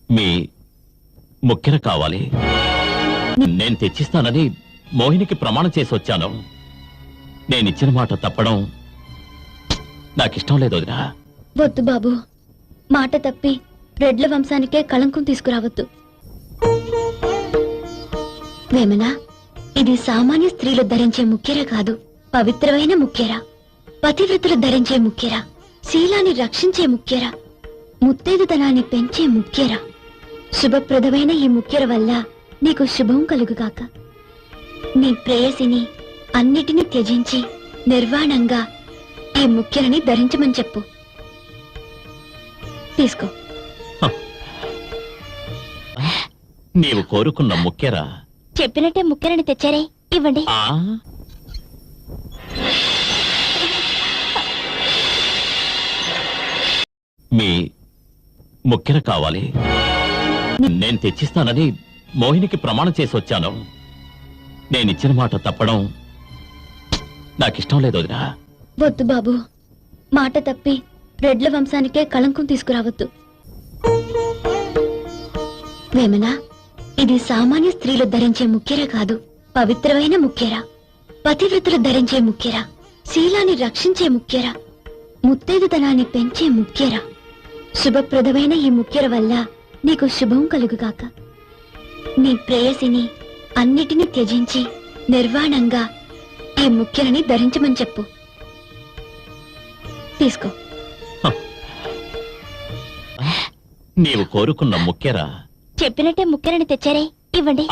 మీ ముక్కెర కావాలి. నేను తెచ్చిస్తానని మోహినికి ప్రమాణం చేసి వచ్చాను. నేనిచ్చిన మాట తప్పడం నాకిష్టం లేదు వదినా. వద్దు బాబు, మాట తప్పి రెడ్ల వంశానికే కళంకం తీసుకురావద్దు. వేమనా, ఇది సామాన్య స్త్రీలు ధరించే ముక్కెర కాదు, పవిత్రమైన ముక్కెర. పతివ్రతులు ధరించే ముక్కెర, శీలాన్ని రక్షించే ముక్కెర, ముత్తైదుతనాన్ని పెంచే ముక్కెర. శుభప్రదమైన ఈ ముక్కెర వల్ల నీకు శుభం కలుగుగాక. నీ ప్రేయసిని అన్నిటినీ త్యజించి నిర్వాణంగా ఈ ముక్కెరని ధరించమని చెప్పు. తీసుకో. నీవు కోరుకున్న ముక్కెర చెప్పినట్టే ముక్కెరని తెచ్చారే, ఇవ్వండి. మీ ముక్కెర కావాలి. నేను తెచ్చిస్తానని మోహినికి ప్రమాణం చేసి వచ్చాను. నేనిచ్చిన మాట తప్పడం నాకిష్టం లేదు వదినా. వద్దు బాబు, మాట తప్పి రెడ్ల వంశానికే కళంకం తీసుకురావద్దు. వేమనా, ఇది సామాన్య స్త్రీలు ధరించే ముక్కెర కాదు, పవిత్రమైన ముక్కెర. పతివ్రతులు ధరించే ముక్కెర, శీలాన్ని రక్షించే ముక్కెర, ముత్తైదుతనాన్ని పెంచే ముక్కెర. శుభప్రదమైన ఈ ముక్కెర వల్ల నీకు శుభం కలుగుగాక. నీ ప్రేయసిని అన్నిటినీ త్యజించి నిర్వాణంగా ఈ ముక్కెరని ధరించమని చెప్పు. తీసుకో. నీవు కోరుకున్న ముక్కెర చెప్పినట్టే ముక్కెరని తెచ్చారే, ఇవ్వండి.